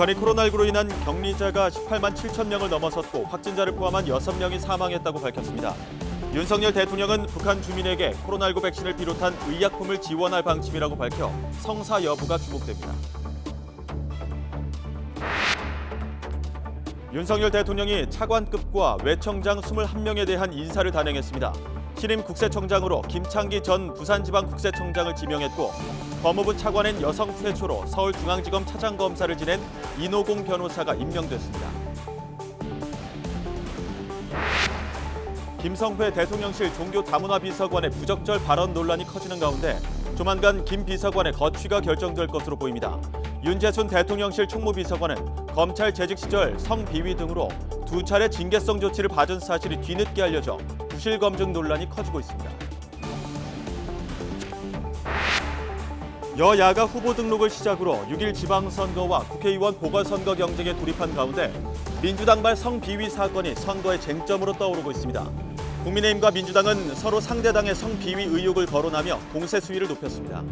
북한이 코로나19로 인한 격리자가 18만 7천 명을 넘어섰고 확진자를 포함한 6명이 사망했다고 밝혔습니다. 윤석열 대통령은 북한 주민에게 코로나19 백신을 비롯한 의약품을 지원할 방침이라고 밝혀 성사 여부가 주목됩니다. 윤석열 대통령이 차관급과 외청장 21명에 대한 인사를 단행했습니다. 신임 국세청장으로 김창기 전 부산지방국세청장을 지명했고 법무부 차관엔 여성 최초로 서울중앙지검 차장검사를 지낸 이노공 변호사가 임명됐습니다. 김성회 대통령실 종교다문화비서관의 부적절 발언 논란이 커지는 가운데 조만간 김 비서관의 거취가 결정될 것으로 보입니다. 윤재순 대통령실 총무비서관은 검찰 재직 시절 성비위 등으로 2차례 징계성 조치를 받은 사실이 뒤늦게 알려져 부실 검증 논란이 커지고 있습니다. 여야가 후보 등록을 시작으로 6일 지방선거와 국회의원 보궐선거 경쟁에 돌입한 가운데 민주당발 성비위 사건이 선거의 쟁점으로 떠오르고 있습니다. 국민의힘과 민주당은 서로 상대당의 성비위 의혹을 거론하며 공세 수위를 높였습니다.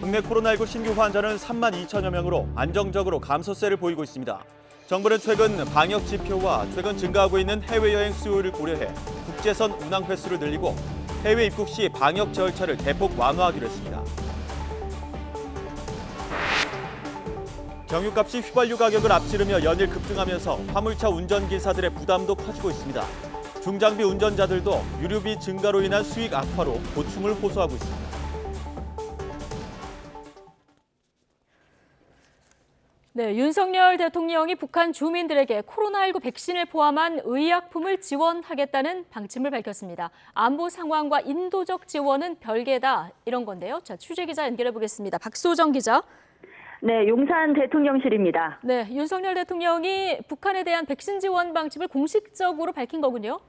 국내 코로나19 신규 환자는 3만 2천여 명으로 안정적으로 감소세를 보이고 있습니다. 정부는 최근 방역 지표와 최근 증가하고 있는 해외여행 수요를 고려해 국제선 운항 횟수를 늘리고 해외 입국 시 방역 절차를 대폭 완화하기로 했습니다. 경유값이 휘발유 가격을 앞지르며 연일 급등하면서 화물차 운전기사들의 부담도 커지고 있습니다. 중장비 운전자들도 유류비 증가로 인한 수익 악화로 고충을 호소하고 있습니다. 네, 윤석열 대통령이 북한 주민들에게 코로나19 백신을 포함한 의약품을 지원하겠다는 방침을 밝혔습니다. 안보 상황과 인도적 지원은 별개다 이런 건데요. 자, 취재 기자 연결해 보겠습니다. 박소정 기자. 네, 용산 대통령실입니다. 네, 윤석열 대통령이 북한에 대한 백신 지원 방침을 공식적으로 밝힌 거군요.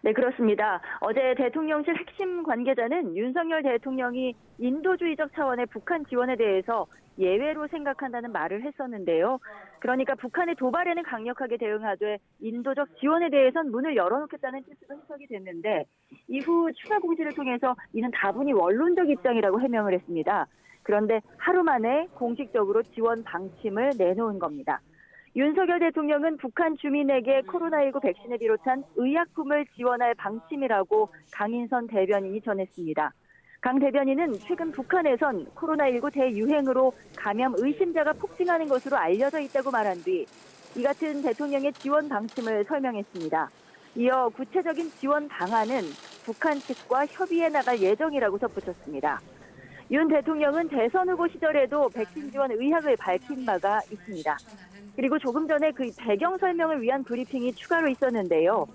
네, 그렇습니다. 어제 대통령실 핵심 관계자는 윤석열 대통령이 인도주의적 차원의 북한 지원에 대해서 예외로 생각한다는 말을 했었는데요. 그러니까 북한의 도발에는 강력하게 대응하되 인도적 지원에 대해선 문을 열어놓겠다는 뜻으로 해석이 됐는데 이후 추가 공지를 통해서 이는 다분히 원론적 입장이라고 해명을 했습니다. 그런데 하루 만에 공식적으로 지원 방침을 내놓은 겁니다. 윤석열 대통령은 북한 주민에게 코로나19 백신을 비롯한 의약품을 지원할 방침이라고 강인선 대변인이 전했습니다. 강 대변인은 최근 북한에선 코로나19 대유행으로 감염 의심자가 폭증하는 것으로 알려져 있다고 말한 뒤 이 같은 대통령의 지원 방침을 설명했습니다. 이어 구체적인 지원 방안은 북한 측과 협의해 나갈 예정이라고 덧붙였습니다. 윤 대통령은 대선 후보 시절에도 백신 지원 의향을 밝힌 바가 있습니다. 그리고 조금 전에 그 배경 설명을 위한 브리핑이 추가로 있었는데요.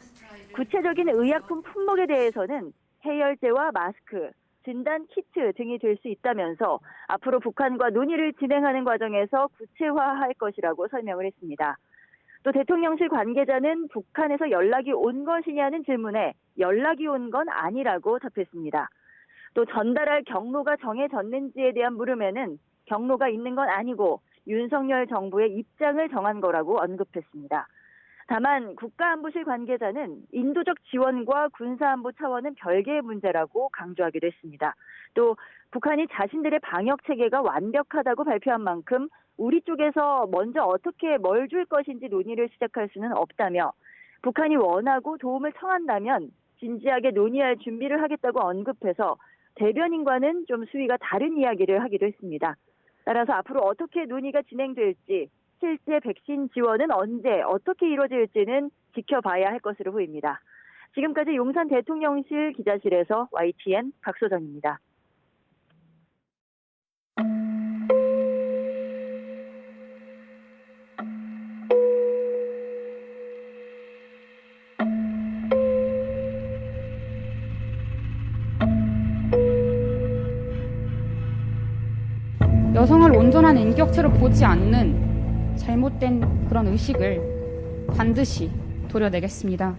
구체적인 의약품 품목에 대해서는 해열제와 마스크, 진단 키트 등이 될 수 있다면서 앞으로 북한과 논의를 진행하는 과정에서 구체화할 것이라고 설명을 했습니다. 또 대통령실 관계자는 북한에서 연락이 온 것이냐는 질문에 연락이 온 건 아니라고 답했습니다. 또 전달할 경로가 정해졌는지에 대한 물음에는 경로가 있는 건 아니고 윤석열 정부의 입장을 정한 거라고 언급했습니다. 다만 국가안보실 관계자는 인도적 지원과 군사안보 차원은 별개의 문제라고 강조하기도 했습니다. 또 북한이 자신들의 방역 체계가 완벽하다고 발표한 만큼 우리 쪽에서 먼저 어떻게 뭘 줄 것인지 논의를 시작할 수는 없다며 북한이 원하고 도움을 청한다면 진지하게 논의할 준비를 하겠다고 언급해서 대변인과는 좀 수위가 다른 이야기를 하기도 했습니다. 따라서 앞으로 어떻게 논의가 진행될지, 실제 백신 지원은 언제 어떻게 이루어질지는 지켜봐야 할 것으로 보입니다. 지금까지 용산 대통령실 기자실에서 YTN 박소정입니다. 여성을 온전한 인격체로 보지 않는 잘못된 그런 의식을 반드시 도려내겠습니다.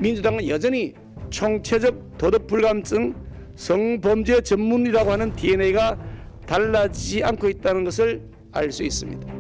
민주당은 여전히 총체적 도덕불감증 성범죄 전문이라고 하는 DNA가 달라지지 않고 있다는 것을 알 수 있습니다.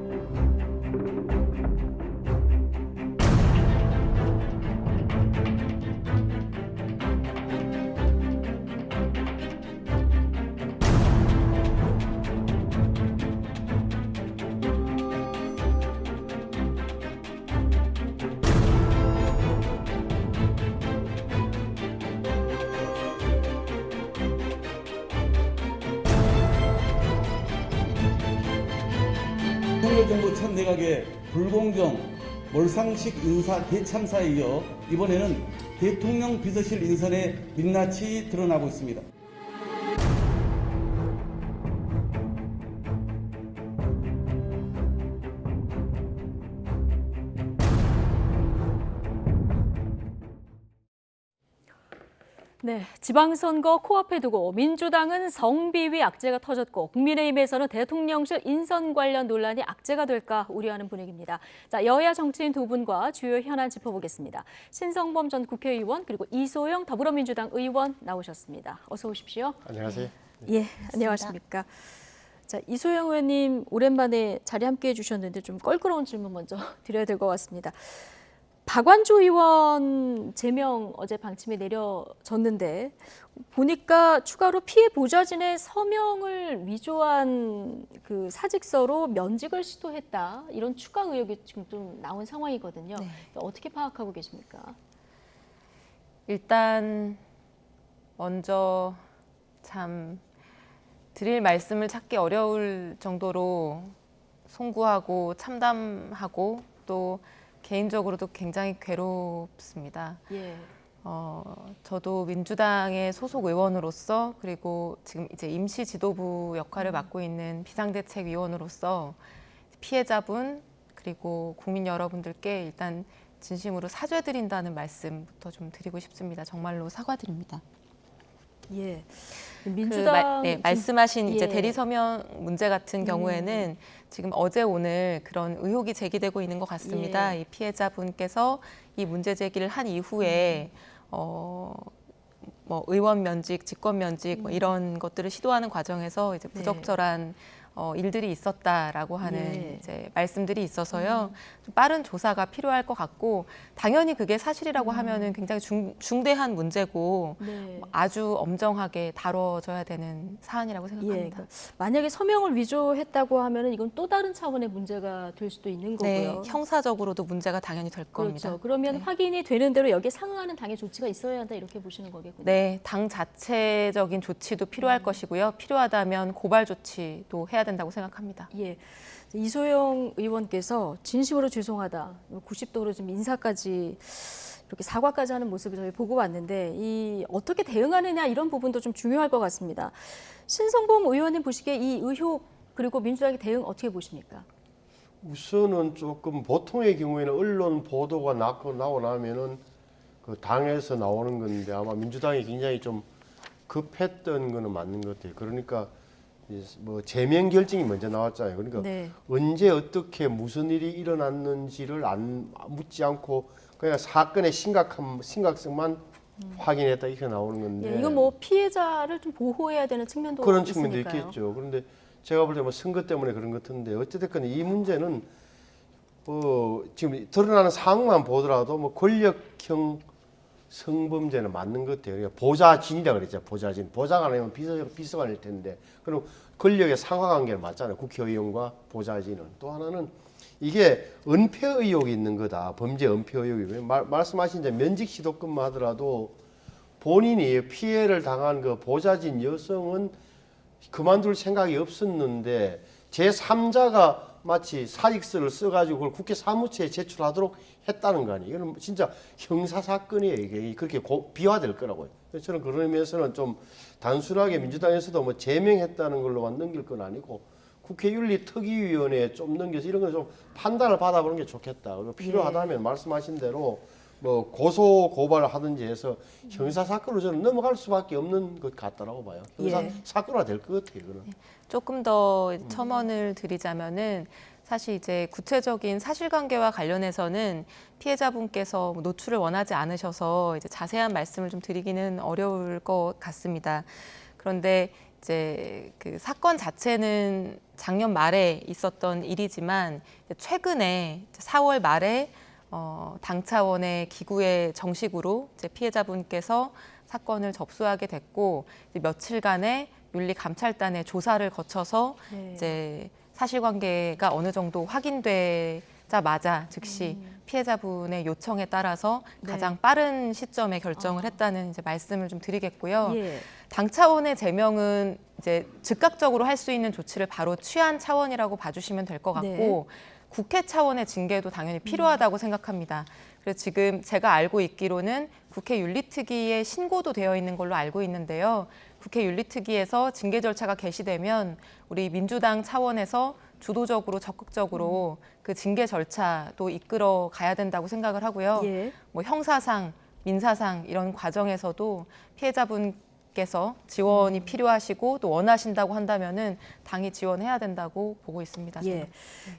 윤석열 정부 첫 내각의 불공정, 몰상식 인사 대참사에 이어 이번에는 대통령 비서실 인선의 민낯이 드러나고 있습니다. 네, 지방선거 코앞에 두고 민주당은 성비위 악재가 터졌고 국민의힘에서는 대통령실 인선 관련 논란이 악재가 될까 우려하는 분위기입니다. 자, 여야 정치인 두 분과 주요 현안 짚어보겠습니다. 신성범 전 국회의원 그리고 이소영 더불어민주당 의원 나오셨습니다. 어서 오십시오. 안녕하세요. 예, 안녕하십니까. 자, 이소영 의원님 오랜만에 자리 함께해 주셨는데 좀 껄끄러운 질문 먼저 드려야 될 것 같습니다. 박완주 의원 제명 어제 방침이 내려졌는데 보니까 추가로 피해 보좌진의 서명을 위조한 그 사직서로 면직을 시도했다. 이런 추가 의혹이 지금 좀 나온 상황이거든요. 네. 어떻게 파악하고 계십니까? 일단 먼저 참 드릴 말씀을 찾기 어려울 정도로 송구하고 참담하고 또 개인적으로도 굉장히 괴롭습니다. 예. 저도 민주당의 소속 의원으로서 그리고 지금 이제 임시 지도부 역할을 맡고 있는 비상대책위원으로서 피해자분 그리고 국민 여러분들께 일단 진심으로 사죄드린다는 말씀부터 좀 드리고 싶습니다. 정말로 사과드립니다. 예. 민주당 말씀하신 이제 예. 대리 서명 문제 같은 경우에는 지금 어제 오늘 그런 의혹이 제기되고 있는 것 같습니다. 예. 이 피해자분께서 이 문제 제기를 한 이후에 뭐 의원 면직, 직권 면직 뭐 이런 것들을 시도하는 과정에서 이제 부적절한 일들이 있었다라고 하는 예. 이제 말씀들이 있어서요. 좀 빠른 조사가 필요할 것 같고 당연히 그게 사실이라고 하면은 굉장히 중대한 문제고 네. 아주 엄정하게 다뤄져야 되는 사안이라고 예, 생각합니다. 그러니까 만약에 서명을 위조했다고 하면은 이건 또 다른 차원의 문제가 될 수도 있는 네, 거고요. 형사적으로도 문제가 당연히 될 겁니다. 그렇죠. 그러면 네. 확인이 되는 대로 여기에 상응하는 당의 조치가 있어야 한다 이렇게 보시는 거겠군요. 네, 당 자체적인 조치도 필요할 것이고요. 필요하다면 고발 조치도 해야 된다고 생각합니다. 예. 이소영 의원께서 진심으로 죄송하다. 90도로 좀 인사까지 이렇게 사과까지 하는 모습을 저희 보고 왔는데 이 어떻게 대응하느냐 이런 부분도 좀 중요할 것 같습니다. 신성범 의원님 보시기에 이 의혹 그리고 민주당의 대응 어떻게 보십니까? 우선은 조금 보통의 경우에는 언론 보도가 나고 나면은 그 당에서 나오는 건데 아마 민주당이 굉장히 좀 급했던 거는 맞는 것 같아요. 그러니까 뭐 제명 결정이 먼저 나왔잖아요. 그러니까 네. 언제 어떻게 무슨 일이 일어났는지를 묻지 않고 그냥 사건의 심각성만 확인했다 이렇게 나오는 건데. 예, 이건 뭐 피해자를 좀 보호해야 되는 측면도 그런 있으니까요. 측면도 있겠죠. 그런데 제가 볼 때 뭐 선거 때문에 그런 것 같은데 어찌됐건 이 문제는 지금 드러나는 상황만 보더라도 뭐 권력형 성범죄는 맞는 것 같아요. 그러니까 보좌진이라고 그랬죠. 보좌진. 보좌가 아니면 비서관일 텐데. 그럼 권력의 상하관계는 맞잖아요. 국회의원과 보좌진은. 또 하나는 이게 은폐 의혹이 있는 거다. 범죄 은폐 의혹이. 말씀하신 이제 면직 시도권만 하더라도 본인이 피해를 당한 그 보좌진 여성은 그만둘 생각이 없었는데 제3자가 마치 사직서를 써가지고 그걸 국회 사무처에 제출하도록 했다는 거 아니에요. 이건 진짜 형사 사건이에요. 이게 그렇게 비화될 거라고요. 그래서 저는 그런 의미에서는 좀 단순하게 민주당에서도 뭐 제명했다는 걸로만 넘길 건 아니고 국회윤리특위위원회에 좀 넘겨서 이런 거 좀 판단을 받아보는 게 좋겠다. 그리고 필요하다면 말씀하신 대로 뭐 고소 고발을 하든지 해서 형사 사건으로 저는 넘어갈 수밖에 없는 것 같다라고 봐요. 형사 사건화 될 것 같아요. 이거는. 조금 더 첨언을 드리자면은 사실 이제 구체적인 사실관계와 관련해서는 피해자분께서 노출을 원하지 않으셔서 이제 자세한 말씀을 좀 드리기는 어려울 것 같습니다. 그런데 이제 그 사건 자체는 작년 말에 있었던 일이지만 최근에 4월 말에 당 차원의 기구에 정식으로 이제 피해자분께서 사건을 접수하게 됐고 이제 며칠간의 윤리감찰단의 조사를 거쳐서 네. 이제 사실관계가 어느 정도 확인되자마자 즉시 피해자분의 요청에 따라서 네. 가장 빠른 시점에 결정을 했다는 이제 말씀을 좀 드리겠고요. 예. 당 차원의 제명은 이제 즉각적으로 할 수 있는 조치를 바로 취한 차원이라고 봐주시면 될 것 같고 네. 국회 차원의 징계도 당연히 필요하다고 생각합니다. 그래서 지금 제가 알고 있기로는 국회 윤리특위에 신고도 되어 있는 걸로 알고 있는데요. 국회 윤리특위에서 징계 절차가 개시되면 우리 민주당 차원에서 주도적으로 적극적으로 그 징계 절차도 이끌어 가야 된다고 생각을 하고요. 예. 뭐 형사상, 민사상 이런 과정에서도 피해자분께서 지원이 필요하시고 또 원하신다고 한다면은 당이 지원해야 된다고 보고 있습니다. 저는. 예.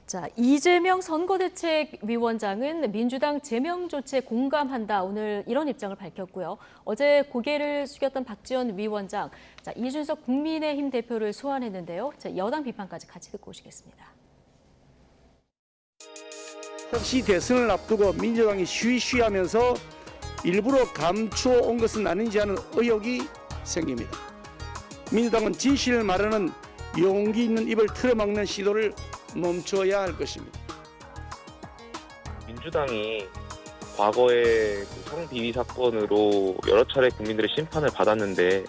자, 이재명 선거대책위원장은 민주당 제명 조치에 공감한다. 오늘 이런 입장을 밝혔고요. 어제 고개를 숙였던 박지원 위원장, 자, 이준석 국민의힘 대표를 소환했는데요. 자, 여당 비판까지 같이 듣고 오시겠습니다. 혹시 대선을 앞두고 민주당이 쉬쉬하면서 일부러 감추어 온 것은 아닌지 하는 의혹이 생깁니다. 민주당은 진실을 말하는 용기 있는 입을 틀어막는 시도를 멈춰야 할 것입니다. 민주당이 과거에 성비위 사건으로 여러 차례 국민들의 심판을 받았는데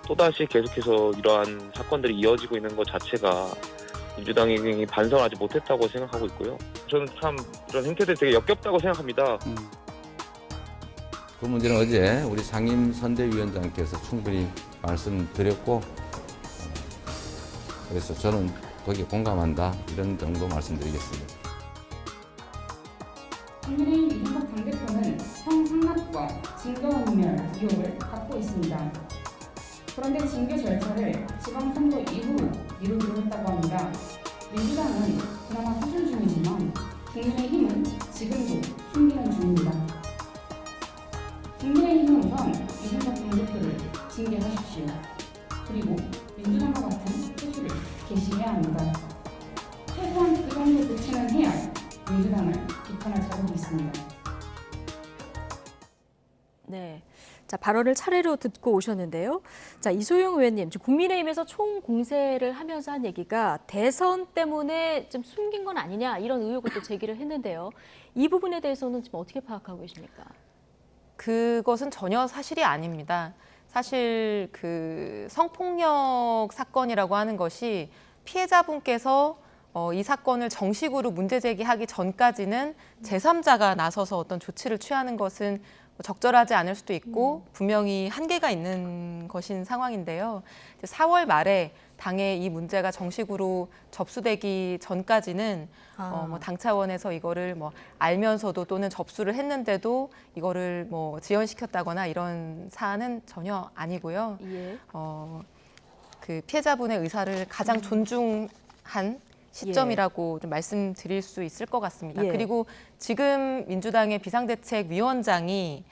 또다시 계속해서 이러한 사건들이 이어지고 있는 것 자체가 민주당이 반성하지 못했다고 생각하고 있고요. 저는 참 이런 행태들이 되게 역겹다고 생각합니다. 그 문제는 어제 우리 상임선대위원장께서 충분히 말씀드렸고 그래서 저는 거기에 공감한다 이런 정도 말씀드리겠습니다. 국민의힘 이준석 당대표는 성상납과 징계원멸 의혹을 갖고 있습니다. 그런데 징계 절차를 지방선거 이후로 미루기로 했다고 합니다. 민주당은 그나마 수준 중이지만 국민의힘은 지금도 숨기는 중입니다. 국민의힘은 우선 이준석 당대표를 징계하십시오. 그리고 민주당과 같은 표수를 개시해야 합니다. 최소한 그 정도 조치는 해야 민주당을 비판할 자격이 있습니다. 네. 자, 발언을 차례로 듣고 오셨는데요. 자, 이소영 의원님, 국민의힘에서 총공세를 하면서 한 얘기가 대선 때문에 좀 숨긴 건 아니냐 이런 의혹을 또 제기를 했는데요. 이 부분에 대해서는 지금 어떻게 파악하고 계십니까? 그것은 전혀 사실이 아닙니다. 사실 그 성폭력 사건이라고 하는 것이 피해자분께서 이 사건을 정식으로 문제 제기하기 전까지는 제3자가 나서서 어떤 조치를 취하는 것은 적절하지 않을 수도 있고 분명히 한계가 있는 것인 상황인데요. 4월 말에 당에 이 문제가 정식으로 접수되기 전까지는 당 차원에서 이거를 알면서도 또는 접수를 했는데도 이거를 지연시켰다거나 이런 사안은 전혀 아니고요. 예. 그 피해자분의 의사를 가장 존중한 시점이라고 좀 말씀드릴 수 있을 것 같습니다. 예. 그리고 지금 민주당의 비상대책위원장이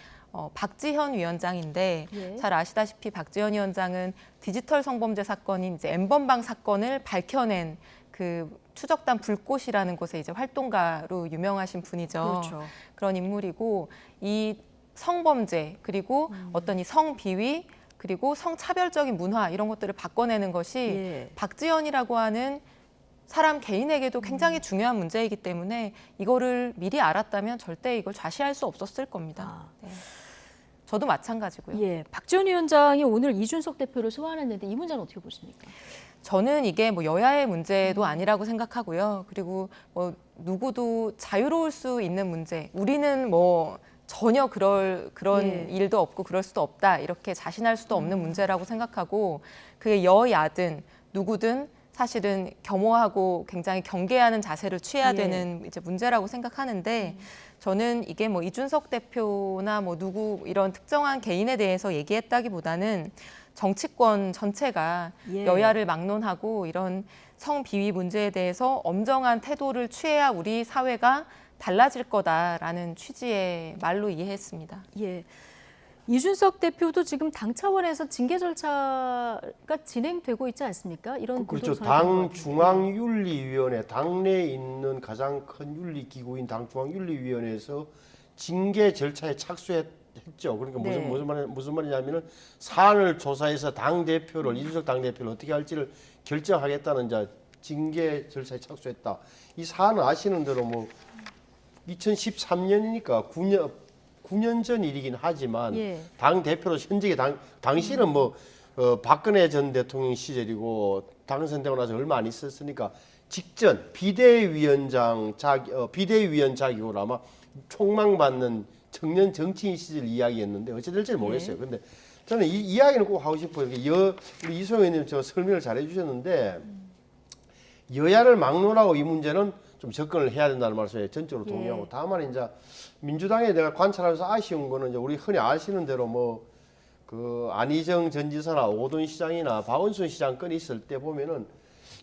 박지현 위원장인데 예. 잘 아시다시피 박지현 위원장은 디지털 성범죄 사건인 이제 N번방 사건을 밝혀낸 그 추적단 불꽃이라는 곳에 이제 활동가로 유명하신 분이죠. 그렇죠. 그런 인물이고 이 성범죄 그리고 어떤 이 성비위 그리고 성차별적인 문화 이런 것들을 바꿔내는 것이 예. 박지현이라고 하는 사람 개인에게도 굉장히 중요한 문제이기 때문에 이거를 미리 알았다면 절대 이걸 좌시할 수 없었을 겁니다. 네. 저도 마찬가지고요. 예. 박지원 위원장이 오늘 이준석 대표를 소환했는데 이 문제는 어떻게 보십니까? 저는 이게 여야의 문제도 아니라고 생각하고요. 그리고 누구도 자유로울 수 있는 문제. 우리는 전혀 그런 예. 일도 없고 그럴 수도 없다. 이렇게 자신할 수도 없는 문제라고 생각하고 그게 여야든 누구든 사실은 겸허하고 굉장히 경계하는 자세를 취해야 예. 되는 이제 문제라고 생각하는데 저는 이게 이준석 대표나 누구 이런 특정한 개인에 대해서 얘기했다기보다는 정치권 전체가 예. 여야를 막론하고 이런 성비위 문제에 대해서 엄정한 태도를 취해야 우리 사회가 달라질 거다라는 취지의 말로 이해했습니다. 예. 이준석 대표도 지금 당 차원에서 징계 절차가 진행되고 있지 않습니까? 이런 그렇죠. 보도를 전했던 것 당 같은데. 중앙윤리위원회, 당내에 있는 가장 큰 윤리기구인 당 중앙윤리위원회에서 징계 절차에 착수했죠. 그러니까 네. 무슨 말이냐면은 사안을 조사해서 당 대표를 이준석 당 대표를 어떻게 할지를 결정하겠다는 이제 징계 절차에 착수했다. 이 사안은 아시는 대로 뭐 2013년이니까 9년 전 일이긴 하지만 예. 당 대표로 현직의 당시는 뭐 박근혜 전 대통령 시절이고 당선되고 나서 얼마 안 있었으니까 직전 비대위원장 자격으로 아마 총망받는 청년 정치인 시절 이야기였는데 어찌 될지는 모르겠어요. 그런데 저는 이 이야기는 꼭 하고 싶어요. 우리 이소영 의원님 저 설명을 잘 해주셨는데 여야를 막론하고 이 문제는 좀 접근을 해야 된다는 말씀에 전적으로 동의하고 예. 다만 이제 민주당에 내가 관찰하면서 아쉬운 거는 이제 우리 흔히 아시는 대로 뭐 그 안희정 전 지사나 오돈 시장이나 박원순 시장 건이 있을 때 보면은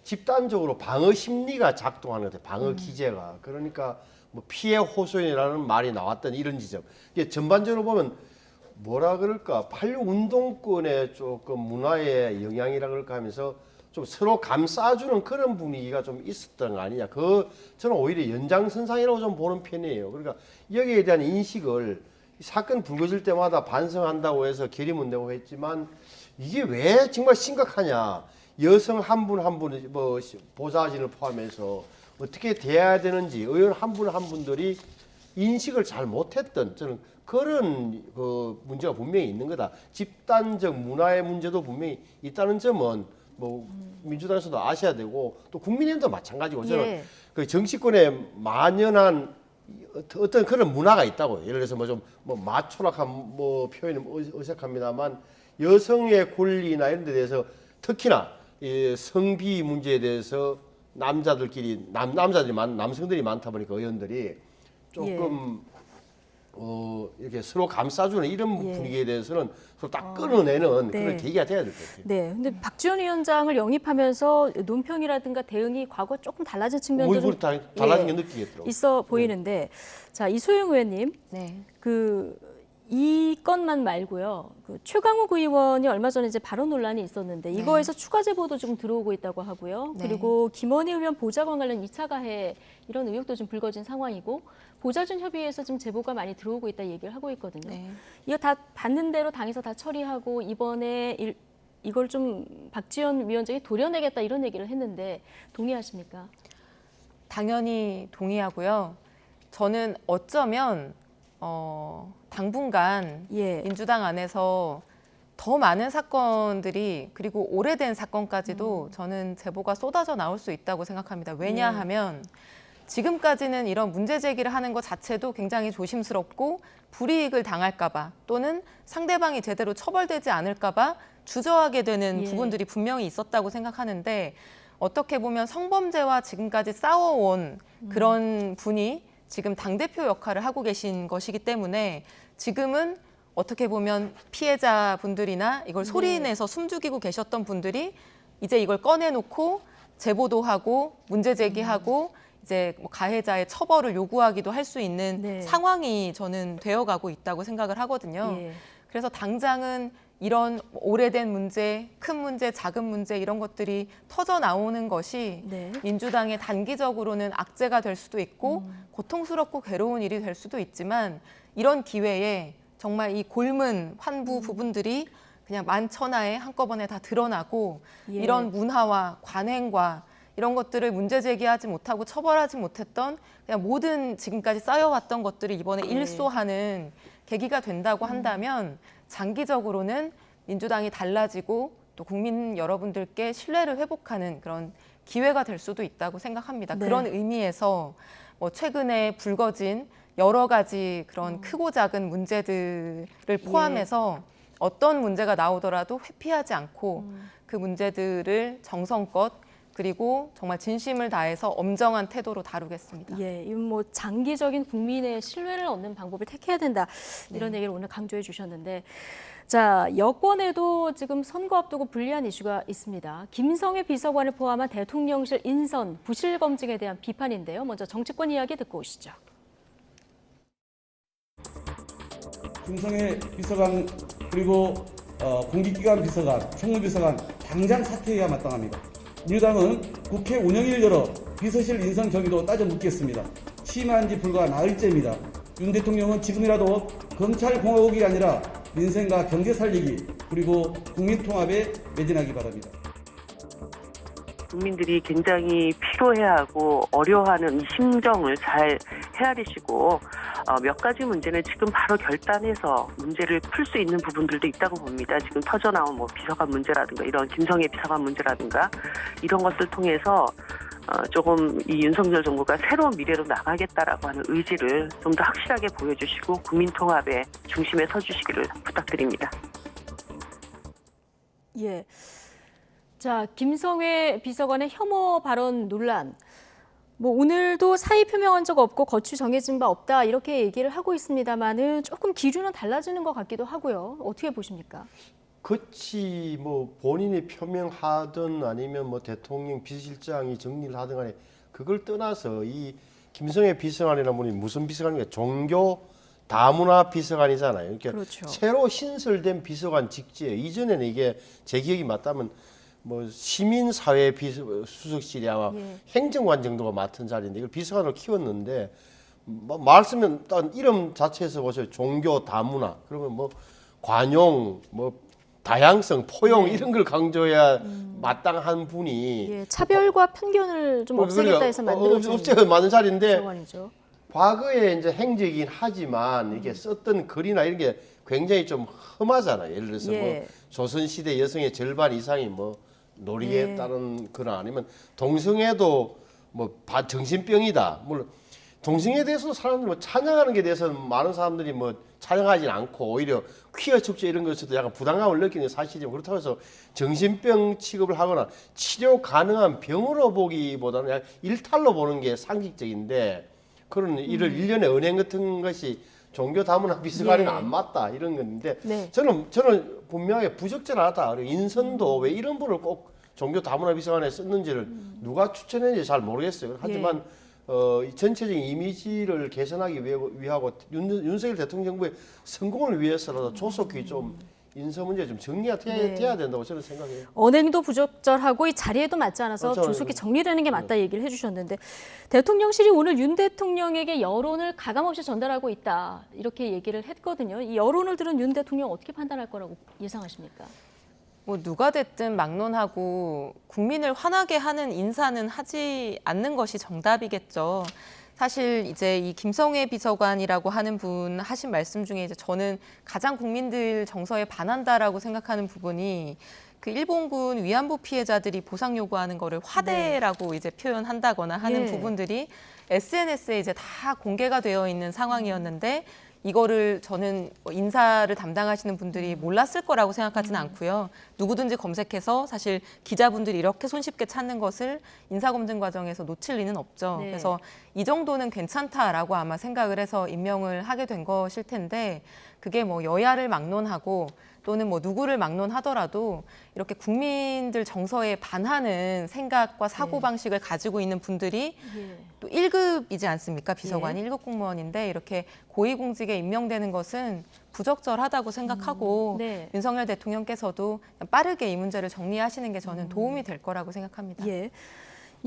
집단적으로 방어 심리가 작동하는 것 같아요. 방어 기제가. 그러니까 뭐 피해 호소인이라는 말이 나왔던 이런 지점. 이게 전반적으로 보면 뭐라 그럴까 86 운동권의 조금 문화의 영향이라 그럴까 하면서 좀 서로 감싸주는 그런 분위기가 좀 있었던 거 아니냐. 저는 오히려 연장선상이라고 좀 보는 편이에요. 그러니까 여기에 대한 인식을 사건 불거질 때마다 반성한다고 해서 결의문 내고 했지만 이게 왜 정말 심각하냐. 여성 한 분 한 분 뭐 보좌진을 포함해서 어떻게 대해야 되는지 의원 한 분 한 분들이 인식을 잘 못했던 저는 그런 그 문제가 분명히 있는 거다. 집단적 문화의 문제도 분명히 있다는 점은 뭐 민주당에서도 아셔야 되고 또 국민의힘도 마찬가지고 저는 예. 그 정치권에 만연한 어떤 그런 문화가 있다고. 예를 들어서 뭐 좀 뭐 마초락한 뭐 표현이 어색합니다만 여성의 권리나 이런 데 대해서 특히나 이 성비 문제에 대해서 남자들끼리 남성들이 많다 보니까 의원들이 조금 이렇게 서로 감싸주는 이런 분위기에 대해서는 서로 딱 끊어내는 네. 그런 계기가 돼야 될 것 같아요. 네, 근데 박지원 위원장을 영입하면서 논평이라든가 대응이 과거 조금 달라진 측면도 좀 달라진 게 느끼겠더라고요. 있어 보이는데, 자 이소영 의원님, 네. 이 건만 말고요. 최강욱 의원이 얼마 전에 이제 발언 논란이 있었는데 이거에서 추가 제보도 좀 들어오고 있다고 하고요. 네. 그리고 김원희 의원 보좌관 관련 2차 가해 이런 의혹도 좀 불거진 상황이고 보좌진 협의회에서 지금 제보가 많이 들어오고 있다 얘기를 하고 있거든요. 네. 이거 다 받는 대로 당에서 다 처리하고 이번에 이걸 좀 박지원 위원장이 도려내겠다 이런 얘기를 했는데 동의하십니까? 당연히 동의하고요. 저는 어쩌면 당분간 예. 민주당 안에서 더 많은 사건들이 그리고 오래된 사건까지도 저는 제보가 쏟아져 나올 수 있다고 생각합니다. 왜냐하면 지금까지는 이런 문제 제기를 하는 것 자체도 굉장히 조심스럽고 불이익을 당할까 봐 또는 상대방이 제대로 처벌되지 않을까 봐 주저하게 되는 부분들이 분명히 있었다고 생각하는데 어떻게 보면 성범죄와 지금까지 싸워온 그런 분이 지금 당대표 역할을 하고 계신 것이기 때문에 지금은 어떻게 보면 피해자분들이나 이걸 소리내서 숨죽이고 계셨던 분들이 이제 이걸 꺼내놓고 제보도 하고 문제 제기하고 이제 뭐 가해자의 처벌을 요구하기도 할 수 있는 상황이 저는 되어가고 있다고 생각을 하거든요. 그래서 당장은 이런 오래된 문제, 큰 문제, 작은 문제 이런 것들이 터져 나오는 것이 민주당의 단기적으로는 악재가 될 수도 있고 고통스럽고 괴로운 일이 될 수도 있지만 이런 기회에 정말 이 골문 환부 부분들이 그냥 만천하에 한꺼번에 다 드러나고 이런 문화와 관행과 이런 것들을 문제 제기하지 못하고 처벌하지 못했던 그냥 모든 지금까지 쌓여왔던 것들이 이번에 일소하는 계기가 된다고 한다면 장기적으로는 민주당이 달라지고 또 국민 여러분들께 신뢰를 회복하는 그런 기회가 될 수도 있다고 생각합니다. 그런 의미에서 뭐 최근에 불거진 여러 가지 그런 크고 작은 문제들을 포함해서 어떤 문제가 나오더라도 회피하지 않고 그 문제들을 정성껏 그리고 정말 진심을 다해서 엄정한 태도로 다루겠습니다. 이건 뭐 장기적인 국민의 신뢰를 얻는 방법을 택해야 된다. 이런 얘기를 오늘 강조해 주셨는데 자, 여권에도 지금 선거 앞두고 불리한 이슈가 있습니다. 김성회 비서관을 포함한 대통령실 인선, 부실 검증에 대한 비판인데요. 먼저 정치권 이야기 듣고 오시죠. 김성회 비서관 그리고 공직기관 비서관, 총무비서관 당장 사퇴해야 마땅합니다. 민주당은 국회 운영일 열어 비서실 인선 경위도 따져 묻겠습니다. 취임한 지 불과 나흘째입니다. 윤 대통령은 지금이라도 검찰공화국이 아니라 민생과 경제 살리기 그리고 국민 통합에 매진하기 바랍니다. 국민들이 굉장히 필요해하고 어려워하는 이 심정을 잘 헤아리시고 몇 가지 문제는 지금 바로 결단해서 문제를 풀 수 있는 부분들도 있다고 봅니다. 지금 터져나온 비서관 문제라든가 이런 김성애 비서관 문제라든가 이런 것을 통해서 조금 이 윤석열 정부가 새로운 미래로 나가겠다라고 하는 의지를 좀 더 확실하게 보여주시고 국민 통합의 중심에 서주시기를 부탁드립니다. 예. 자, 김성회 비서관의 혐오 발언 논란. 오늘도 사의 표명한 적 없고 거취 정해진 바 없다 이렇게 얘기를 하고 있습니다만은 조금 기류는 달라지는 것 같기도 하고요. 어떻게 보십니까? 그치 본인이 표명하든 아니면 대통령 비서실장이 정리를 하든 간에 그걸 떠나서 이 김성회 비서관이라는 분이 무슨 비서관입니까? 종교 다문화 비서관이잖아요. 그러니까 그렇죠. 새로 신설된 비서관 직제 이전에는 이게 제 기억이 맞다면 시민사회 수석실이 아마 행정관 정도가 맡은 자리인데 이걸 비서관으로 키웠는데 말씀은 딱 이름 자체에서 보세요. 종교 다문화 그러면 관용 다양성 포용 이런 걸 강조해야 마땅한 분이 차별과 편견을 좀 없애겠다 해서 만들어진 없애야 맞는 자리인데 비서관이죠. 과거에 이제 행적이긴 하지만 이게 썼던 글이나 이런 게 굉장히 좀 험하잖아요. 예를 들어서 조선시대 여성의 절반 이상이 놀이에 따른 그런 아니면 동성애도 정신병이다. 물론 동성애에 대해서 사람들이 찬양하는 게 대해서는 많은 사람들이 찬양하진 않고 오히려 퀴어 축제 이런 것에도 약간 부담감을 느끼는 게 사실이고 그렇다고 해서 정신병 취급을 하거나 치료 가능한 병으로 보기보다는 약간 일탈로 보는 게 상식적인데 그런 이를 일련의 은행 같은 것이 종교 다문화 비서관이 안 맞다 이런 건데 저는 분명하게 부적절하다. 그리고 인선도 왜 이런 분을 꼭 종교 다문화 비서관에 썼는지를 누가 추천했는지 잘 모르겠어요. 하지만 전체적인 이미지를 개선하기 위하고 윤석열 대통령 정부의 성공을 위해서라도 조속히 좀 인사 문제 좀 정리가 돼야 된다고 저는 생각해요. 언행도 부적절하고 이 자리에도 맞지 않아서 조속히 정리되는 게 맞다 얘기를 해주셨는데 대통령실이 오늘 윤 대통령에게 여론을 가감없이 전달하고 있다 이렇게 얘기를 했거든요. 이 여론을 들은 윤 대통령 어떻게 판단할 거라고 예상하십니까? 누가 됐든 막론하고 국민을 화나게 하는 인사는 하지 않는 것이 정답이겠죠. 사실 이제 이 김성회 비서관이라고 하는 분 하신 말씀 중에 이제 저는 가장 국민들 정서에 반한다라고 생각하는 부분이 그 일본군 위안부 피해자들이 보상 요구하는 거를 화대라고 이제 표현한다거나 하는 부분들이 SNS에 이제 다 공개가 되어 있는 상황이었는데 이거를 저는 인사를 담당하시는 분들이 몰랐을 거라고 생각하지는 않고요. 누구든지 검색해서 사실 기자분들이 이렇게 손쉽게 찾는 것을 인사검증 과정에서 놓칠 리는 없죠. 그래서 이 정도는 괜찮다라고 아마 생각을 해서 임명을 하게 된 것일 텐데 그게 여야를 막론하고 또는 누구를 막론하더라도 이렇게 국민들 정서에 반하는 생각과 사고방식을 가지고 있는 분들이 또 1급이지 않습니까? 비서관이 1급 공무원인데 이렇게 고위공직에 임명되는 것은 부적절하다고 생각하고 윤석열 대통령께서도 빠르게 이 문제를 정리하시는 게 저는 도움이 될 거라고 생각합니다.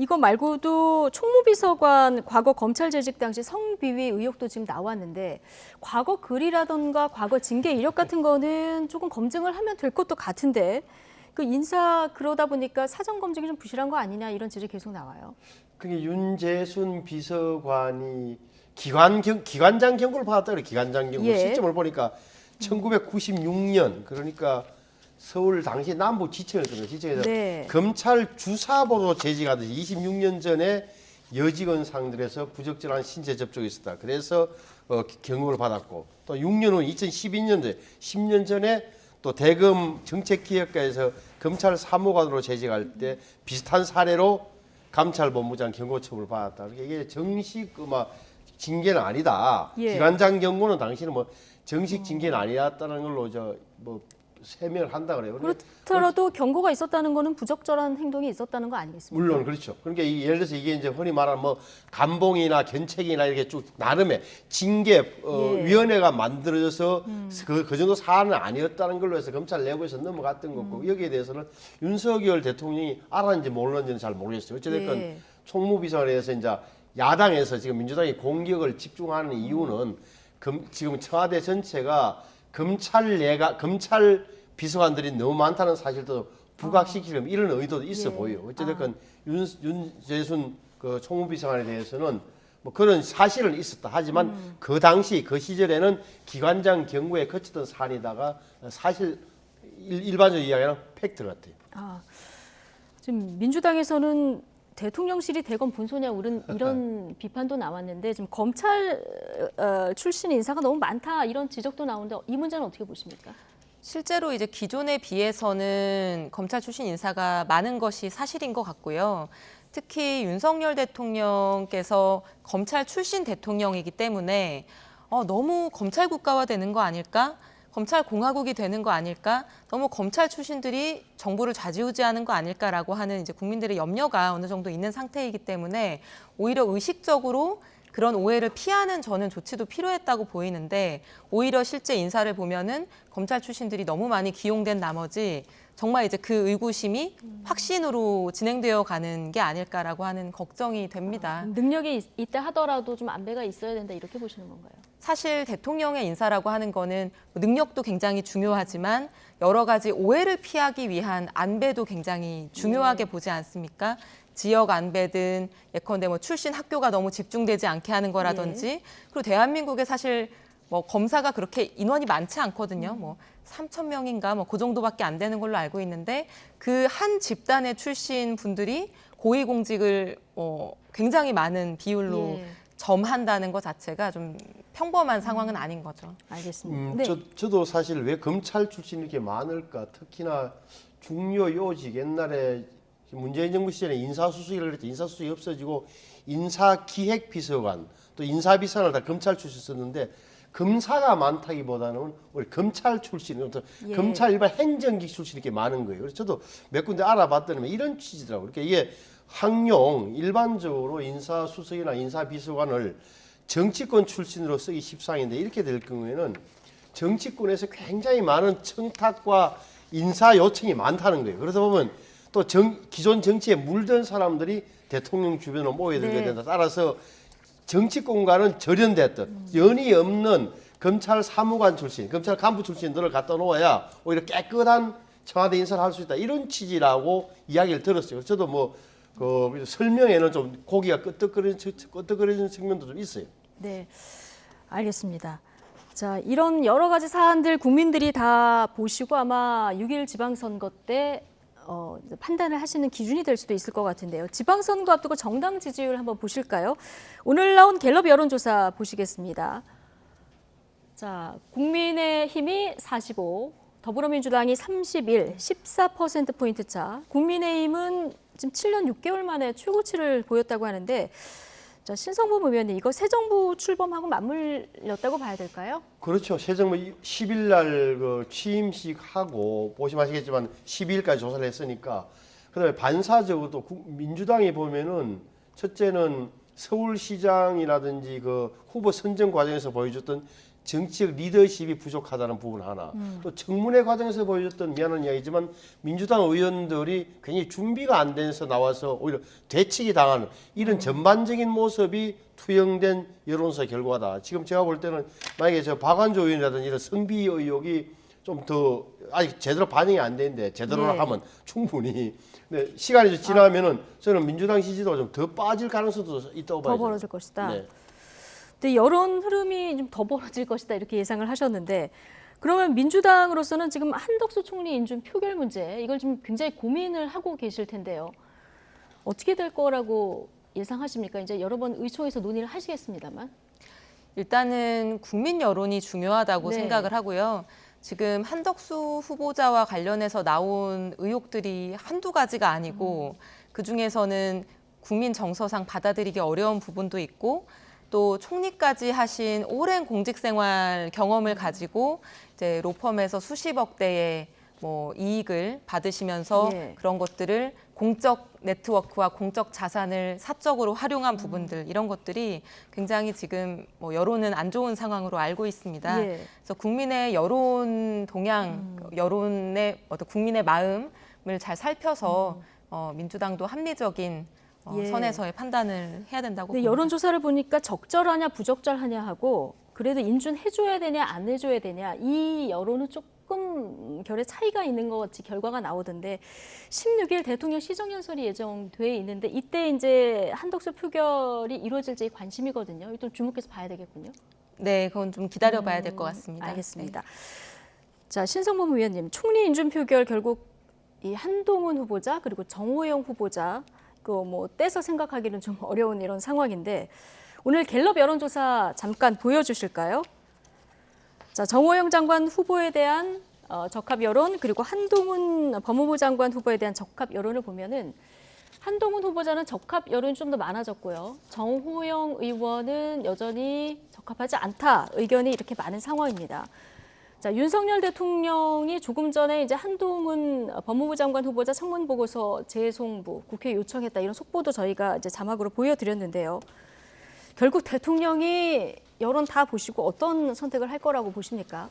이거 말고도 총무비서관 과거 검찰 재직 당시 성비위 의혹도 지금 나왔는데 과거 글이라던가 과거 징계 이력 같은 거는 조금 검증을 하면 될 것도 같은데 그 인사 그러다 보니까 사전 검증이 좀 부실한 거 아니냐 이런 지적이 계속 나와요. 그게 윤재순 비서관이 기관장 경고를 받았다 그래. 기관장 경고 시점을 보니까 1996년 그러니까 서울 당시 남부 지청이었거든요. 지청에서 검찰 주사보로 재직하듯이 26년 전에 여직원 상들에서 부적절한 신체 접촉이 있었다. 그래서 경고를 받았고 또 6년 후 2012년도에 10년 전에 또 대검 정책기획과에서 검찰 사무관으로 재직할 때 비슷한 사례로 감찰본부장 경고처분을 받았다. 이게 정식 징계는 아니다. 예. 기관장 경고는 당신은 뭐 정식 징계는 아니었다는 걸로 뭐 세명을 한다 그래요. 그렇더라도 경고가 있었다는 거는 부적절한 행동이 있었다는 거 아니겠습니까? 물론 그렇죠. 그러니까 예를 들어서 이게 이제 흔히 말하는 뭐 감봉이나 견책이나 이렇게 쭉 나름의 징계 위원회가 만들어져서 그 정도 사안은 아니었다는 걸로 해서 검찰 내부에서 넘어갔던 거고 여기에 대해서는 윤석열 대통령이 알았는지 몰랐는지는 잘 모르겠어요. 어쨌든 총무비서관에서 이제 야당에서 지금 민주당이 공격을 집중하는 이유는 지금 청와대 전체가 검찰 비서관들이 너무 많다는 사실도 부각시키려면 이런 의도도 있어 보여요. 어쨌든 윤재순 그 총무비서관에 대해서는 뭐 그런 사실은 있었다. 하지만 그 당시 그 시절에는 기관장 경고에 거치던 사안이다가 사실 일반적으로 이야기하는 팩트 같아요. 지금 민주당에서는 대통령실이 대검 분소냐 이런 비판도 나왔는데 지금 검찰 출신 인사가 너무 많다 이런 지적도 나오는데 이 문제는 어떻게 보십니까? 실제로 이제 기존에 비해서는 검찰 출신 인사가 많은 것이 사실인 것 같고요. 특히 윤석열 대통령께서 검찰 출신 대통령이기 때문에 너무 검찰 국가화되는 거 아닐까? 검찰 공화국이 되는 거 아닐까? 너무 검찰 출신들이 정부를 좌지우지하는 거 아닐까라고 하는 이제 국민들의 염려가 어느 정도 있는 상태이기 때문에 오히려 의식적으로 그런 오해를 피하는 저는 조치도 필요했다고 보이는데 오히려 실제 인사를 보면은 검찰 출신들이 너무 많이 기용된 나머지 정말 이제 그 의구심이 확신으로 진행되어 가는 게 아닐까라고 하는 걱정이 됩니다. 능력이 있다 하더라도 좀 안배가 있어야 된다 이렇게 보시는 건가요? 사실 대통령의 인사라고 하는 거는 능력도 굉장히 중요하지만 여러 가지 오해를 피하기 위한 안배도 굉장히 중요하게 보지 않습니까? 지역 안배든 예컨대 뭐 출신 학교가 너무 집중되지 않게 하는 거라든지 그리고 대한민국에 사실 뭐 검사가 그렇게 인원이 많지 않거든요. 뭐 3,000명인가 뭐 그 정도밖에 안 되는 걸로 알고 있는데 그 한 집단의 출신 분들이 고위공직을 굉장히 많은 비율로 점한다는 것 자체가 좀 평범한 상황은 아닌 거죠. 알겠습니다. 저도 사실 왜 검찰 출신이 이렇게 많을까? 특히나 중요 요직 옛날에 문재인 정부 시절에 인사수석이라고 했죠. 인사수석이 없어지고 인사기획비서관 또 인사비서관을 다 검찰 출신 썼는데 검사가 많다기보다는 우리 검찰 출신, 검찰 일반 행정직 출신이 이렇게 많은 거예요. 그래서 저도 몇 군데 알아봤더니 이런 취지더라고요. 그러니까 이게 항용 일반적으로 인사수석이나 인사비서관을 정치권 출신으로 쓰기 십상인데 이렇게 될 경우에는 정치권에서 굉장히 많은 청탁과 인사 요청이 많다는 거예요. 그래서 보면 또 기존 정치에 물든 사람들이 대통령 주변으로 모여들게 된다. 따라서 정치권과는 절연됐던 연이 없는 검찰 사무관 출신, 검찰 간부 출신들을 갖다 놓아야 오히려 깨끗한 청와대 인사를 할 수 있다. 이런 취지라고 이야기를 들었어요. 저도 뭐 그 설명에는 좀 고기가 끄떡거리는 측면도 좀 있어요. 네, 알겠습니다. 자, 이런 여러 가지 사안들 국민들이 다 보시고 아마 6.1 지방선거 때 판단을 하시는 기준이 될 수도 있을 것 같은데요. 지방선거 앞두고 정당 지지율 한번 보실까요? 오늘 나온 갤럽 여론조사 보시겠습니다. 자, 국민의힘이 45, 더불어민주당이 31, 14%포인트 차. 국민의힘은 지금 7년 6개월 만에 최고치를 보였다고 하는데 자, 신성범 의원님, 이거 새 정부 출범하고 맞물렸다고 봐야 될까요? 그렇죠. 새 정부 10일 날 그 취임식하고 보시면 아시겠지만 12일까지 조사를 했으니까 그다음에 반사적으로 민주당이 보면은 첫째는 서울시장이라든지 그 후보 선정 과정에서 보여줬던 정치적 리더십이 부족하다는 부분 하나. 또 청문회 과정에서 보여줬던 미안한 이야기지만 민주당 의원들이 굉장히 준비가 안 돼서 나와서 오히려 되치기 당하는 이런 전반적인 모습이 투영된 여론조사 결과다. 지금 제가 볼 때는 만약에 저 박완조 의원이라든지 이런 성비 의혹이 좀 더 아직 제대로 반영이 안 되는데 제대로 하면 충분히. 근데 시간이 좀 지나면은 저는 민주당 지지도가 좀 더 빠질 가능성도 있다고 봐요. 더 벌어질 것이다. 네. 근데 여론 흐름이 좀 더 벌어질 것이다 이렇게 예상을 하셨는데 그러면 민주당으로서는 지금 한덕수 총리 인준 표결 문제 이걸 좀 굉장히 고민을 하고 계실 텐데요. 어떻게 될 거라고 예상하십니까? 이제 여러 번 의총에서 논의를 하시겠습니다만. 일단은 국민 여론이 중요하다고 생각을 하고요. 지금 한덕수 후보자와 관련해서 나온 의혹들이 한두 가지가 아니고 그중에서는 국민 정서상 받아들이기 어려운 부분도 있고 또 총리까지 하신 오랜 공직 생활 경험을 가지고 이제 로펌에서 수십억 대의 뭐 이익을 받으시면서 예. 그런 것들을 공적 네트워크와 공적 자산을 사적으로 활용한 부분들 이런 것들이 굉장히 지금 뭐 여론은 안 좋은 상황으로 알고 있습니다. 예. 그래서 국민의 여론 동향, 여론의 어떤 국민의 마음을 잘 살펴서 민주당도 합리적인 예. 선에서의 판단을 해야 된다고 근데 봅니다. 여론조사를 보니까 적절하냐 부적절하냐 하고 그래도 인준해줘야 되냐 안 해줘야 되냐 이 여론은 조금 결의 차이가 있는 것 같이 결과가 나오던데 16일 대통령 시정연설이 예정돼 있는데 이때 이제 한덕수 표결이 이루어질지 관심이거든요. 좀 주목해서 봐야 되겠군요. 네, 그건 좀 기다려봐야 될 것 같습니다. 알겠습니다. 네. 자, 신성범 의원님, 총리 인준 표결 결국 이 한동훈 후보자 그리고 정호영 후보자 그 뭐 떼서 생각하기는 좀 어려운 이런 상황인데 오늘 갤럽 여론조사 잠깐 보여주실까요? 자, 정호영 장관 후보에 대한 적합 여론 그리고 한동훈 법무부 장관 후보에 대한 적합 여론을 보면은 한동훈 후보자는 적합 여론이 좀 더 많아졌고요. 정호영 의원은 여전히 적합하지 않다 의견이 이렇게 많은 상황입니다. 자, 윤석열 대통령이 조금 전에 이제 한동훈 법무부 장관 후보자 청문 보고서 재송부 국회에 요청했다 이런 속보도 저희가 이제 자막으로 보여드렸는데요. 결국 대통령이 여론 다 보시고 어떤 선택을 할 거라고 보십니까?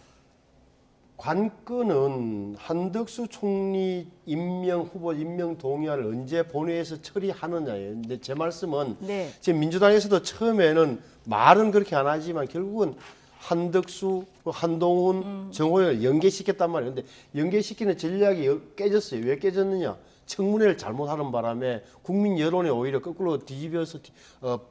관건은 한덕수 총리 임명 후보 임명 동의안을 언제 본회의에서 처리하느냐예요. 근데 제 말씀은 네. 지금 민주당에서도 처음에는 말은 그렇게 안 하지만 결국은 한덕수, 한동훈, 정호영을 연계시켰단 말이에요. 근데 연계시키는 전략이 깨졌어요. 왜 깨졌느냐? 청문회를 잘못하는 바람에 국민 여론에 오히려 거꾸로 뒤집어서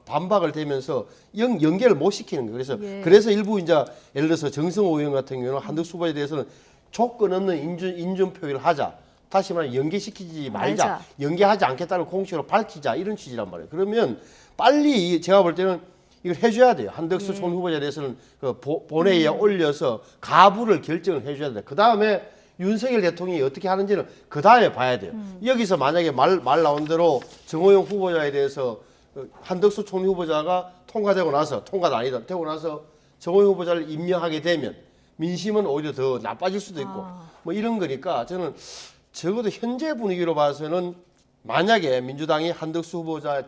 반박을 되면서 연계를 못 시키는 거예요. 그래서 예. 그래서 일부 이제 예를 들어서 정성호 의원 같은 경우는 한덕수 후보에 대해서는 조건 없는 인준 표기를 하자. 다시 말해 연계시키지 말자. 연계하지 않겠다는 공식으로 밝히자. 이런 취지란 말이에요. 그러면 빨리 제가 볼 때는 이걸 해줘야 돼요. 한덕수 총리 후보자에 대해서는 그 본회의에 올려서 가부를 결정을 해줘야 돼요. 그 다음에 윤석열 대통령이 어떻게 하는지는 그 다음에 봐야 돼요. 여기서 만약에 말 나온 대로 정호영 후보자에 대해서 한덕수 총리 후보자가 통과되고 나서 통과도 아니다 되고 나서 정호영 후보자를 임명하게 되면 민심은 오히려 더 나빠질 수도 있고 뭐 이런 거니까 저는 적어도 현재 분위기로 봐서는 만약에 민주당이 한덕수 후보자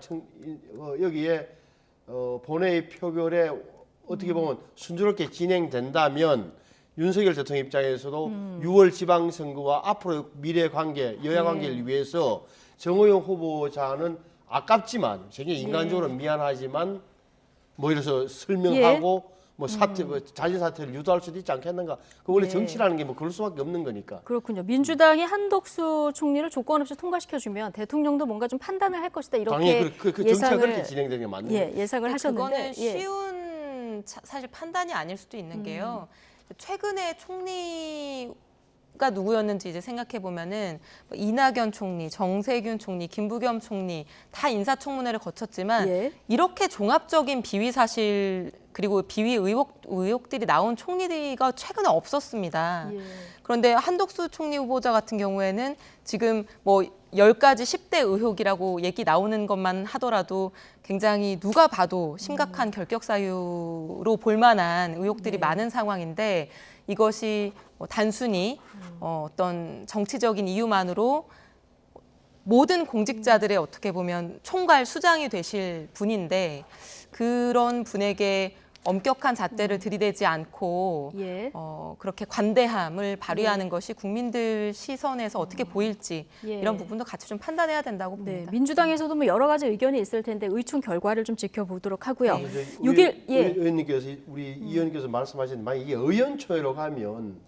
여기에 본회의 표결에 어떻게 보면 순조롭게 진행된다면 윤석열 대통령 입장에서도 6월 지방선거와 앞으로 미래 관계, 여야 관계를 위해서 정호영 후보자는 아깝지만 굉장히 인간적으로 미안하지만 뭐 이래서 설명하고 뭐 사퇴, 자진 사퇴를 유도할 수도 있지 않겠는가? 그 원래 정치라는 게 뭐 그럴 수밖에 없는 거니까. 그렇군요. 민주당이 한덕수 총리를 조건 없이 통과시켜주면 대통령도 뭔가 좀 판단을 할 것이다 이렇게 당연히 그 정치가 예상을 그렇게 진행되는 게 맞는 거예요. 예상을 하셨는데 그거는 쉬운 사실 판단이 아닐 수도 있는 게요. 최근에 총리가 누구였는지 이제 생각해 보면은 이낙연 총리, 정세균 총리, 김부겸 총리 다 인사청문회를 거쳤지만 이렇게 종합적인 비위 사실 그리고 비위 의혹들이 나온 총리가 최근에 없었습니다. 그런데 한덕수 총리 후보자 같은 경우에는 지금 뭐 10가지 10대 의혹이라고 얘기 나오는 것만 하더라도 굉장히 누가 봐도 심각한 결격 사유로 볼 만한 의혹들이 많은 상황인데 이것이 단순히 어떤 정치적인 이유만으로 모든 공직자들의 어떻게 보면 총괄 수장이 되실 분인데 그런 분에게 엄격한 잣대를 들이대지 않고 그렇게 관대함을 발휘하는 것이 국민들 시선에서 어떻게 보일지 이런 부분도 같이 좀 판단해야 된다고 봅니다. 민주당에서도 뭐 여러 가지 의견이 있을 텐데 의총 결과를 좀 지켜보도록 하고요. 6일 의원님께서 우리 이 의원님께서 말씀하신 만약 이게 의원총회로 가면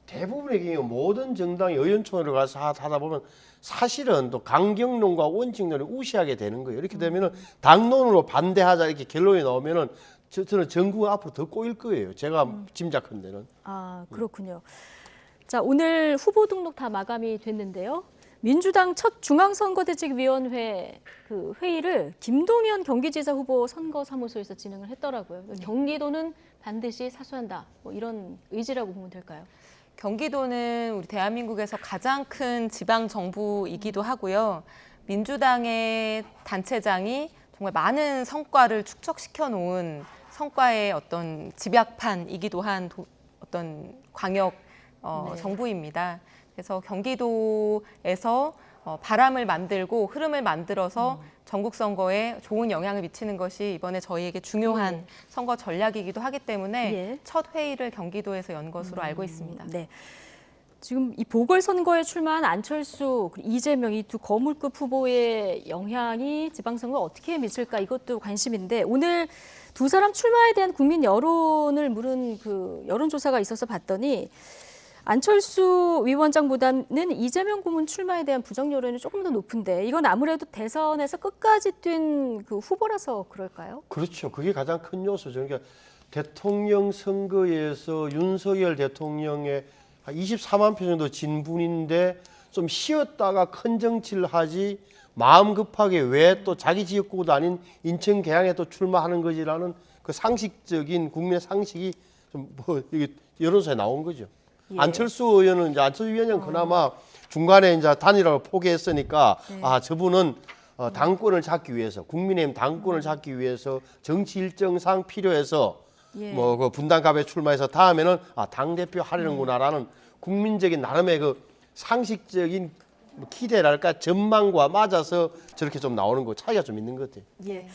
대부분의 경우 모든 정당이 의원총회로 가서 하다 보면 사실은 또 강경론과 원칙론을 우시하게 되는 거예요. 이렇게 되면은 당론으로 반대하자 이렇게 결론이 나오면은 저는 전국은 앞으로 더 꼬일 거예요. 제가 짐작한 데는. 아, 그렇군요. 자, 오늘 후보 등록 다 마감이 됐는데요. 민주당 첫 중앙선거대책위원회 그 회의를 김동연 경기지사 후보 선거사무소에서 진행을 했더라고요. 경기도는 반드시 사수한다. 뭐 이런 의지라고 보면 될까요? 경기도는 우리 대한민국에서 가장 큰 지방 정부이기도 하고요. 민주당의 단체장이 정말 많은 성과를 축적시켜 놓은 성과의 어떤 집약판이기도 한 어떤 광역 정부입니다. 그래서 경기도에서 바람을 만들고 흐름을 만들어서 전국 선거에 좋은 영향을 미치는 것이 이번에 저희에게 중요한 선거 전략이기도 하기 때문에 첫 회의를 경기도에서 연 것으로 알고 있습니다. 네. 지금 이 보궐선거에 출마한 안철수, 이재명 이 두 거물급 후보의 영향이 지방선거에 어떻게 미칠까 이것도 관심인데 오늘 두 사람 출마에 대한 국민 여론을 물은 그 여론조사가 있어서 봤더니 안철수 위원장보다는 이재명 고문 출마에 대한 부정 여론이 조금 더 높은데 이건 아무래도 대선에서 끝까지 뛴 그 후보라서 그럴까요? 그렇죠. 그게 가장 큰 요소죠. 그러니까 대통령 선거에서 윤석열 대통령의 한 24만 표 정도 진 분인데 좀 쉬었다가 큰 정치를 하지 마음 급하게 왜 또 자기 지역구도 아닌 인천 계양에 또 출마하는 것이라는 그 상식적인 국민의 상식이 좀 뭐 이게 여론조사에 나온 거죠. 안철수 의원은 이제 안철수 위원장 그나마 중간에 이제 단일화를 포기했으니까 아 저분은 당권을 잡기 위해서 국민의힘 당권을 잡기 위해서 정치 일정상 필요해서 뭐 그 분당갑에 출마해서 다음에는 당 대표 하려는구나라는 국민적인 나름의 그 상식적인 기대랄까 전망과 맞아서 저렇게 좀 나오는 거 차이가 좀 있는 것 같아요. 예,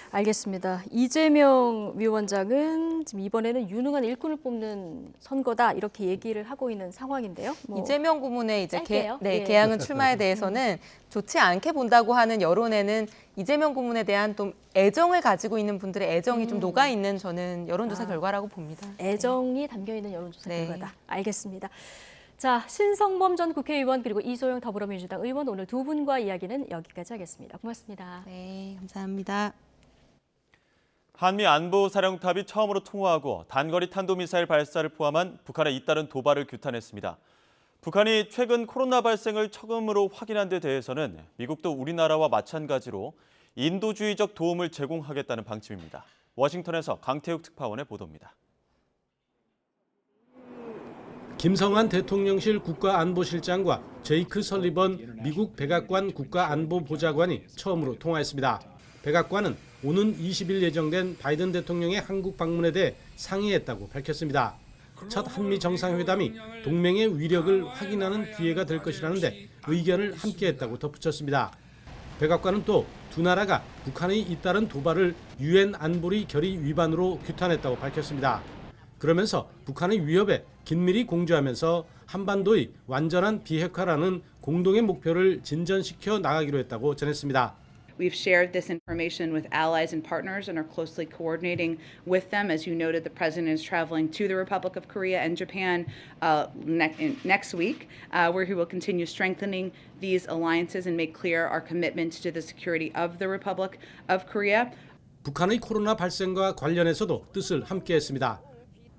알겠습니다. 이재명 위원장은 지금 이번에는 유능한 일꾼을 뽑는 선거다 이렇게 얘기를 하고 있는 상황인데요. 이재명 고문의 이제 짧게요. 개항은 출마에 대해서는 좋지 않게 본다고 하는 여론에는 이재명 고문에 대한 또 애정을 가지고 있는 분들의 애정이 좀 녹아 있는 저는 여론조사 결과라고 봅니다. 애정이 담겨 있는 여론조사 결과다. 알겠습니다. 자, 신성범 전 국회의원 그리고 이소영 더불어민주당 의원 오늘 두 분과 이야기는 여기까지 하겠습니다. 고맙습니다. 네, 감사합니다. 한미 안보사령탑이 처음으로 통화하고 단거리 탄도미사일 발사를 포함한 북한의 잇따른 도발을 규탄했습니다. 북한이 최근 코로나 발생을 처음으로 확인한 데 대해서는 미국도 우리나라와 마찬가지로 인도주의적 도움을 제공하겠다는 방침입니다. 워싱턴에서 강태욱 특파원의 보도입니다. 김성한 대통령실 국가안보실장과 제이크 설리번 미국 백악관 국가안보보좌관이 처음으로 통화했습니다. 백악관은 오는 20일 예정된 바이든 대통령의 한국 방문에 대해 상의했다고 밝혔습니다. 첫 한미 정상회담이 동맹의 위력을 확인하는 기회가 될 것이라는데 의견을 함께했다고 덧붙였습니다. 백악관은 또 두 나라가 북한의 잇따른 도발을 유엔 안보리 결의 위반으로 규탄했다고 밝혔습니다. 그러면서 북한의 위협에 긴밀히 공조하면서 한반도의 완전한 비핵화라는 공동의 목표를 진전시켜 나가기로 했다고 전했습니다. We've shared this information with allies and partners and are closely coordinating with them. As you noted, the president is traveling to the Republic of Korea and Japan next week, where he will continue strengthening these alliances and make clear our commitment to the security of the Republic of Korea. 북한의 코로나 발생과 관련해서도 뜻을 함께했습니다.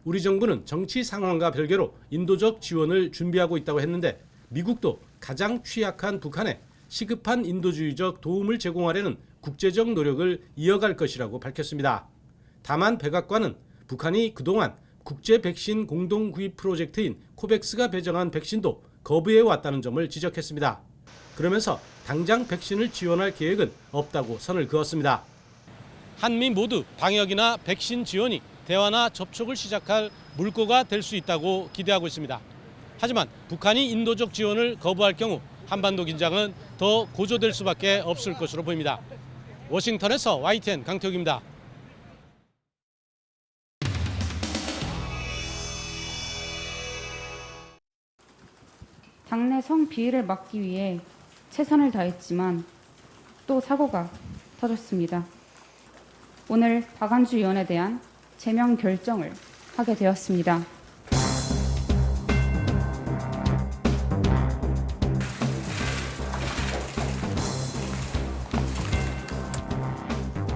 우리 정부는 정치 상황과 별개로 인도적 지원을 준비하고 있다고 했는데 미국도 가장 취약한 북한에 시급한 인도주의적 도움을 제공하려는 국제적 노력을 이어갈 것이라고 밝혔습니다. 다만 백악관은 북한이 그동안 국제 백신 공동 구입 프로젝트인 코백스가 배정한 백신도 거부해 왔다는 점을 지적했습니다. 그러면서 당장 백신을 지원할 계획은 없다고 선을 그었습니다. 한미 모두 방역이나 백신 지원이 대화나 접촉을 시작할 물꼬가 될 수 있다고 기대하고 있습니다. 하지만 북한이 인도적 지원을 거부할 경우 한반도 긴장은 더 고조될 수밖에 없을 것으로 보입니다. 워싱턴에서 YTN 강태욱입니다. 당내 성비위를 막기 위해 최선을 다했지만 또 사고가 터졌습니다. 오늘 박안주 의원에 대한 제명 결정을 하게 되었습니다.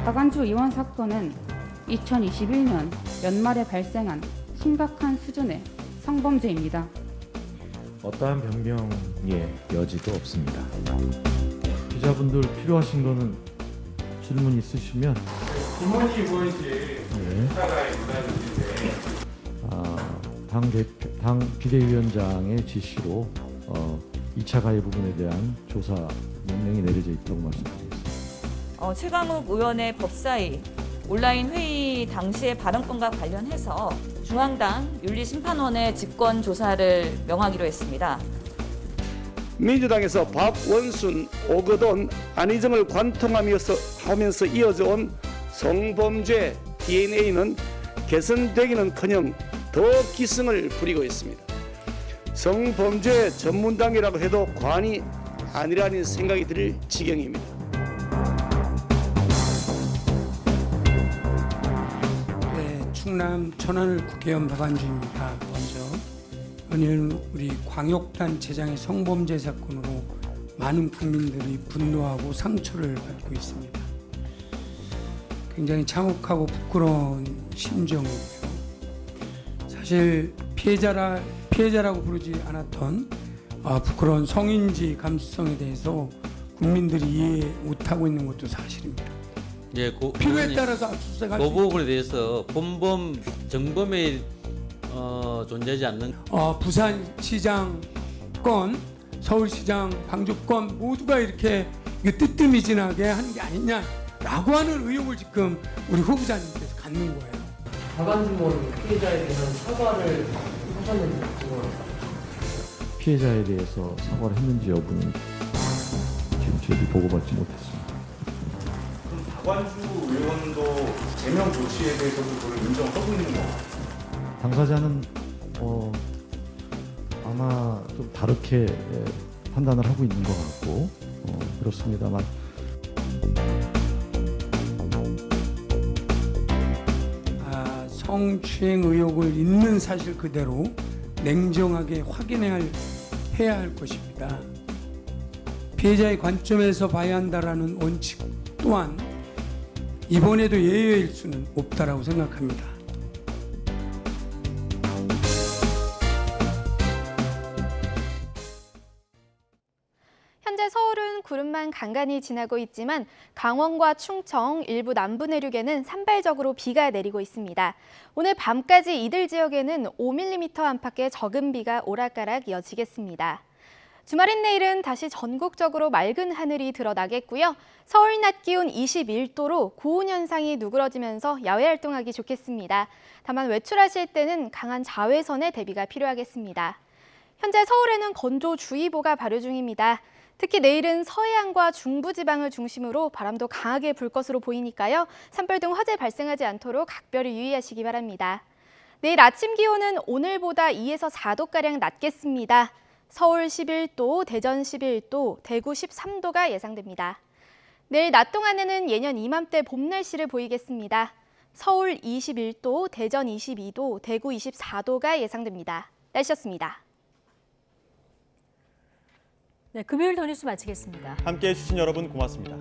박안주 의원 사건은 2021년 연말에 발생한 심각한 수준의 성범죄입니다. 어떠한 변명의 여지도 없습니다. 기자분들 필요하신 거는 질문 있으시면 김원희 의원실 수사가에 문화주인데 당 비대위원장의 지시로 2차 가해 부분에 대한 조사 명령이 내려져 있다고 말씀드리겠습니다. 최강욱 의원의 법사위 온라인 회의 당시의 발언권과 관련해서 중앙당 윤리심판원의 직권 조사를 명하기로 했습니다. 민주당에서 박원순, 오거돈, 안희정을 관통하면서 이어져 온 성범죄 DNA는 개선되기는커녕 더 기승을 부리고 있습니다. 성범죄 전문당이라고 해도 과언이 아니라는 생각이 들 지경입니다. 네, 충남 천안을 국회의원 박한주입니다. 먼저 오늘 우리 광역단체장의 성범죄 사건으로 많은 국민들이 분노하고 상처를 받고 있습니다. 굉장히 참혹하고 부끄러운 심정이고요. 사실 피해자라고 부르지 않았던 부끄러운 성인지 감수성에 대해서 국민들이 이해 못하고 있는 것도 사실입니다. 예, 필요에 따라서 압수수색할 그 부분에 대해서 본범, 정범에 존재하지 않는 부산시장 건, 서울시장 방조건 모두가 이렇게 뜨뜨미진하게 하는 게 아니냐라고 하는 의혹을 지금 우리 후보자님께서 갖는 거예요. 박한주원 피해자에 대한 사과를 하셨는지 궁금합니다. 피해자에 대해서 사과를 했는지 여부는 지금 저희들이 보고받지 못했습니다. 그럼 박완주 의원도 제명 조치에 대해서도 그걸 인정하고 있는 거 같아요. 당사자는 아마 좀 다르게 판단을 하고 있는 것 같고 그렇습니다만 성추행 의혹을 있는 사실 그대로 냉정하게 확인해야 할 것입니다. 피해자의 관점에서 봐야 한다라는 원칙 또한 이번에도 예외일 수는 없다라고 생각합니다. 현재 서울은 구름만 간간히 지나고 있지만 강원과 충청, 일부 남부 내륙에는 산발적으로 비가 내리고 있습니다. 오늘 밤까지 이들 지역에는 5mm 안팎의 적은 비가 오락가락 이어지겠습니다. 주말인 내일은 다시 전국적으로 맑은 하늘이 드러나겠고요. 서울 낮 기온 21도로 고온 현상이 누그러지면서 야외 활동하기 좋겠습니다. 다만 외출하실 때는 강한 자외선에 대비가 필요하겠습니다. 현재 서울에는 건조주의보가 발효 중입니다. 특히 내일은 서해안과 중부지방을 중심으로 바람도 강하게 불 것으로 보이니까요. 산불 등 화재 발생하지 않도록 각별히 유의하시기 바랍니다. 내일 아침 기온은 오늘보다 2에서 4도가량 낮겠습니다. 서울 11도, 대전 11도, 대구 13도가 예상됩니다. 내일 낮 동안에는 예년 이맘때 봄 날씨를 보이겠습니다. 서울 21도, 대전 22도, 대구 24도가 예상됩니다. 날씨였습니다. 네, 금요일 더 뉴스 마치겠습니다. 함께해 주신 여러분 고맙습니다.